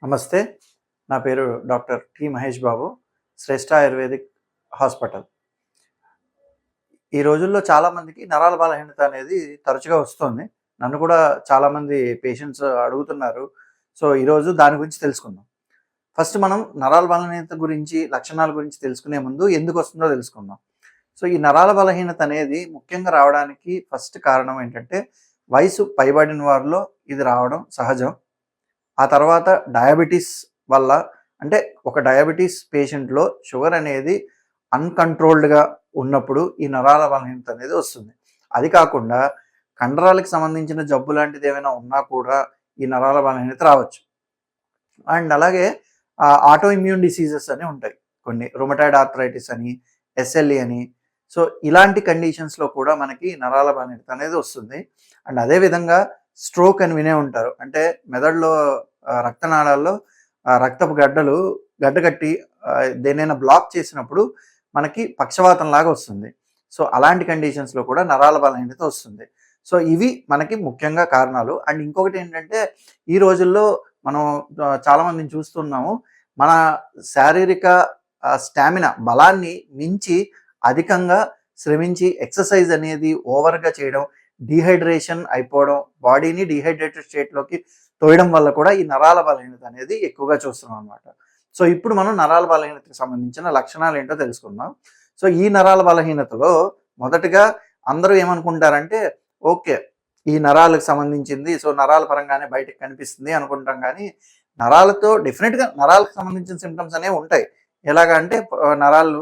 నమస్తే. నా పేరు డాక్టర్ టి. మహేష్ బాబు. శ్రేష్ఠ ఆయుర్వేదిక్ హాస్పిటల్. ఈ రోజుల్లో చాలామందికి నరాల బలహీనత అనేది తరచుగా వస్తోంది. నన్ను కూడా చాలామంది పేషెంట్స్ అడుగుతున్నారు. సో, ఈరోజు దాని గురించి తెలుసుకుందాం. ఫస్ట్ మనం నరాల బలహీనత గురించి, లక్షణాల గురించి తెలుసుకునే ముందు ఎందుకొస్తుందో తెలుసుకుందాం. సో, ఈ నరాల బలహీనత అనేది ముఖ్యంగా రావడానికి ఫస్ట్ కారణం ఏంటంటే, వయసు పైబడిన వారిలో ఇది రావడం సహజం. ఆ తర్వాత డయాబెటిస్ వల్ల, అంటే ఒక డయాబెటిస్ పేషెంట్‌లో షుగర్ అనేది అన్‌కంట్రోల్డ్‌గా ఉన్నప్పుడు ఈ నరాల బలహీనత అనేది వస్తుంది. అది కాకుండా కండరాలకు సంబంధించిన జబ్బు లాంటిది ఏమైనా ఉన్నా కూడా ఈ నరాల బలహీనత రావచ్చు. అండ్ అలాగే ఆటో ఇమ్యూన్ డిసీజెస్ అని ఉంటాయి. కొన్ని రొమటాయిడ్ ఆర్థరైటిస్ అని, ఎస్ఎల్ఈ అని. సో, ఇలాంటి కండిషన్స్‌లో కూడా మనకి నరాల బలహీనత అనేది వస్తుంది. అండ్ అదే విధంగా స్ట్రోక్ అని వినే ఉంటారు. అంటే మెదడులో రక్తనాళాల్లో రక్తపు గడ్డలు గడ్డకట్టి దేన్నైనా బ్లాక్ చేసినప్పుడు మనకి పక్షవాతంలాగా వస్తుంది. సో, అలాంటి కండిషన్స్‌లో కూడా నరాల బలహీనత వస్తుంది. సో, ఇవి మనకి ముఖ్యంగా కారణాలు. అండ్ ఇంకొకటేంటంటే ఈ రోజుల్లో మనం చాలామందిని చూస్తున్నాము. మన శారీరక స్టామినా బలాన్ని మించి అధికంగా శ్రమించి ఎక్సర్సైజ్ అనేది ఓవర్‌గా చేయడం, డీహైడ్రేషన్ అయిపోవడం, బాడీని డీహైడ్రేటెడ్ స్టేట్‌లోకి తోయడం వల్ల కూడా ఈ నరాల బలహీనత అనేది ఎక్కువగా చూస్తున్నాం అనమాట. సో, ఇప్పుడు మనం నరాల బలహీనతకు సంబంధించిన లక్షణాలేంటో తెలుసుకుందాం. సో, ఈ నరాల బలహీనతలో మొదటగా అందరూ ఏమనుకుంటారంటే, ఓకే, ఈ నరాలకు సంబంధించింది. సో, నరాల పరంగానే బయటకి కనిపిస్తుంది అనుకుంటాం గానీ, నరాలతో డెఫినిట్‌గా నరాలకు సంబంధించిన సింప్టమ్స్ అనేవి ఉంటాయి. ఎలాగా అంటే నరాలు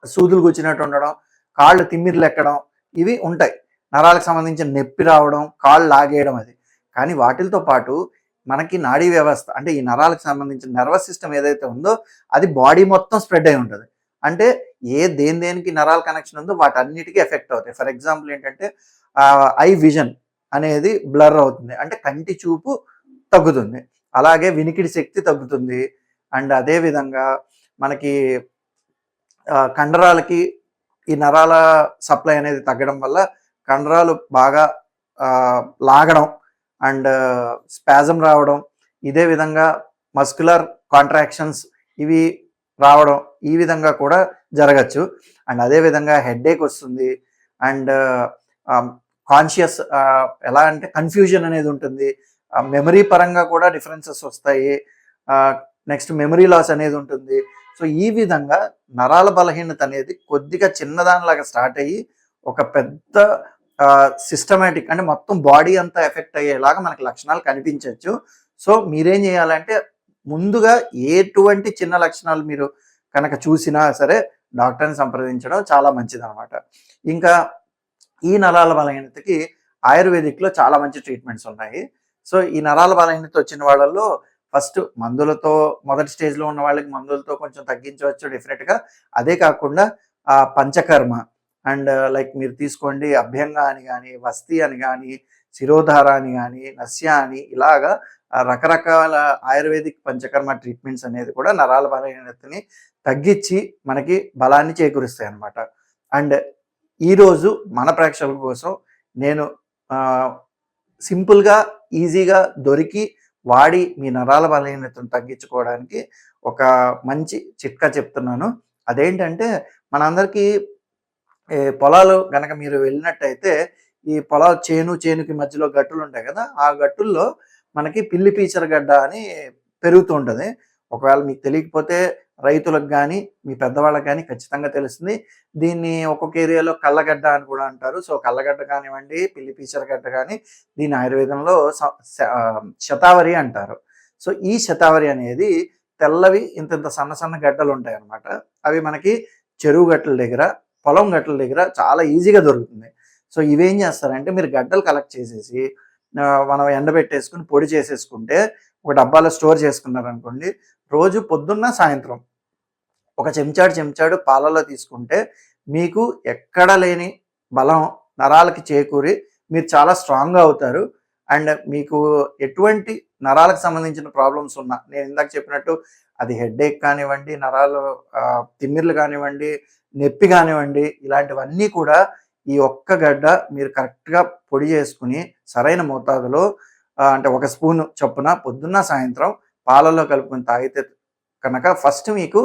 సూదులు గుచ్చినట్టు ఉండడం, కాళ్ళు తిమ్మిర్లెక్కడం, ఇవి ఉంటాయి. నరాలకు సంబంధించిన నొప్పి రావడం, కాళ్ళు లాగేయడం అది. కానీ వాటిలతో పాటు మనకి నాడీ వ్యవస్థ, అంటే ఈ నరాలకు సంబంధించిన నర్వస్ సిస్టమ్ ఏదైతే ఉందో అది బాడీ మొత్తం స్ప్రెడ్ అయి ఉంటది. అంటే దేనికి నరాల కనెక్షన్ ఉందో వాటన్నిటికి ఎఫెక్ట్ అవుతాయి. ఫర్ ఎగ్జాంపుల్ ఏంటంటే ఐ విజన్ అనేది బ్లర్ అవుతుంది. అంటే కంటి చూపు తగ్గుతుంది. అలాగే వినికిడి శక్తి తగ్గుతుంది. అండ్ అదే విధంగా మనకి కండరాలకి ఈ నరాల సప్లై అనేది తగ్గడం వల్ల కండరాలు బాగా లాగడం అండ్ స్పాజమ్ రావడం, ఇదే విధంగా మస్కులర్ కాంట్రాక్షన్స్ ఇవి రావడం, ఈ విధంగా కూడా జరగచ్చు. అండ్ అదే విధంగా హెడ్‌ఏక్ వస్తుంది. అండ్ కాన్షియస్ ఎలా అంటే కన్‌ఫ్యూజన్ అనేది ఉంటుంది. మెమరీ పరంగా కూడా డిఫరెన్సెస్ వస్తాయి. నెక్స్ట్ మెమరీ లాస్ అనేది ఉంటుంది. సో, ఈ విధంగా నరాల బలహీనత అనేది కొద్దిగా చిన్నదానిలాగా స్టార్ట్ అయ్యి ఒక పెద్ద సిస్టమాటిక్, అంటే మొత్తం బాడీ అంతా ఎఫెక్ట్ అయ్యేలాగా మనకి లక్షణాలు కనిపించొచ్చు. సో, మీరేం చేయాలంటే ముందుగా ఎటువంటి చిన్న లక్షణాలు మీరు కనుక చూసినా సరే డాక్టర్‌ని సంప్రదించడం చాలా మంచిదనమాట. ఇంకా ఈ నరాల బలహీనతకి ఆయుర్వేదిక్‌లో చాలా మంచి ట్రీట్మెంట్స్ ఉన్నాయి. సో, ఈ నరాల బలహీనత వచ్చిన వాళ్ళల్లో ఫస్ట్ మందులతో మొదటి స్టేజ్‌లో ఉన్న వాళ్ళకి మందులతో కొంచెం తగ్గించవచ్చు డెఫినిట్‌గా. అదే కాకుండా పంచకర్మ అండ్ లైక్ మీరు తీసుకోండి అభ్యంగ అని గాని, వస్తి అని గాని, శిరోధార అని గాని, నస్య అని ఇలాగా రకరకాల ఆయుర్వేదిక్ పంచకర్మ ట్రీట్మెంట్స్ అనేది కూడా నరాల బలహీనతని తగ్గించి మనకి బలాన్ని చేకూరుస్తాయన్నమాట. అండ్ ఈరోజు మన ప్రేక్షకుల కోసం నేను సింపుల్‌గా, ఈజీగా దొరికి వాడి మీ నరాల బలహీనతను తగ్గించుకోవడానికి ఒక మంచి చిట్కా చెప్తున్నాను. అదేంటంటే మనందరికీ పొలాలు గనక మీరు వెళ్ళినట్టయితే ఈ పొలాలు చేనుకి మధ్యలో గట్టులుంటాయి కదా! ఆ గట్టుల్లో మనకి పిల్లి పీచర గడ్డ అని పెరుగుతూ ఉంటది. ఒకవేళ మీకు తెలియకపోతే రైతులకు గానీ, మీ పెద్దవాళ్ళకి గానీ ఖచ్చితంగా తెలుస్తుంది. దీన్ని ఒక్కొక్క ఏరియాలో కళ్ళగడ్డ అని కూడా అంటారు. సో, కళ్ళగడ్డ కానివ్వండి, పిల్లి పీచర గడ్డ గానీ, దీన్ని ఆయుర్వేదంలో శతావరి అంటారు. సో, ఈ శతావరి అనేది తెల్లవి ఇంతింత సన్న గడ్డలుంటాయన్నమాట. అవి మనకి చెరువు గట్టుల దగ్గర, పొలం గట్టుల దగ్గర చాలా ఈజీగా దొరుకుతుంది. సో, ఇవేం చేస్తారంటే మీరు గడ్డలు కలెక్ట్ చేసేసి మనం ఎండబెట్టేసుకొని పొడి చేసేసుకుంటే ఒక డబ్బాలో స్టోర్ చేసుకున్నారనుకోండి, రోజు పొద్దున్న, సాయంత్రం ఒక చెంచాడు పాలలో తీసుకుంటే మీకు ఎక్కడ లేని బలం నరాలకి చేకూరి మీరు చాలా స్ట్రాంగ్‌గా అవుతారు. అండ్ మీకు ఎటువంటి నరాలకు సంబంధించిన ప్రాబ్లమ్స్ ఉన్నా, నేను ఇందాక చెప్పినట్టు అది హెడ్‌ఏక్ కానివ్వండి, నరాలు తిమ్మిర్లు కానివ్వండి, నొప్పి కానివ్వండి, ఇలాంటివన్నీ కూడా ఈ ఒక్క గడ్డ మీరు కరెక్ట్‌గా పొడి చేసుకొని సరైన మోతాదులో, అంటే ఒక స్పూను చొప్పున పొద్దున్న, సాయంత్రం పాలల్లో కలుపుకొని తాగితే కనుక ఫస్ట్ మీకు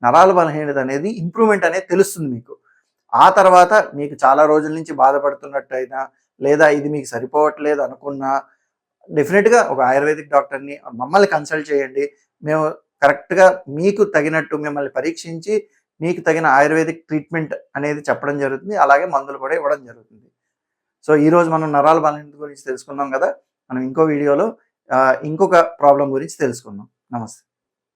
నరాల బలహీనత అనేది ఇంప్రూవ్‌మెంట్ అనేది తెలుస్తుంది మీకు. ఆ తర్వాత మీకు చాలా రోజుల నుంచి బాధపడుతున్నట్టయినా, లేదా ఇది మీకు సరిపోవట్లేదు అనుకున్నా, డెఫినిట్‌గా ఒక ఆయుర్వేదిక్ డాక్టర్‌ని మమ్మల్ని కన్సల్ట్ చేయండి. మేము కరెక్ట్‌గా మీకు తగినట్టు మిమ్మల్ని పరీక్షించి, మీకు తగిన ఆయుర్వేదిక్ ట్రీట్మెంట్ అనేది చెప్పడం జరుగుతుంది. అలాగే మందులు కూడా ఇవ్వడం జరుగుతుంది. సో, ఈరోజు మనం నరాల బలహీనత గురించి తెలుసుకున్నాం గదా! మనం ఇంకో వీడియోలో ఇంకొక ప్రాబ్లమ్ గురించి తెలుసుకుందాం. నమస్తే.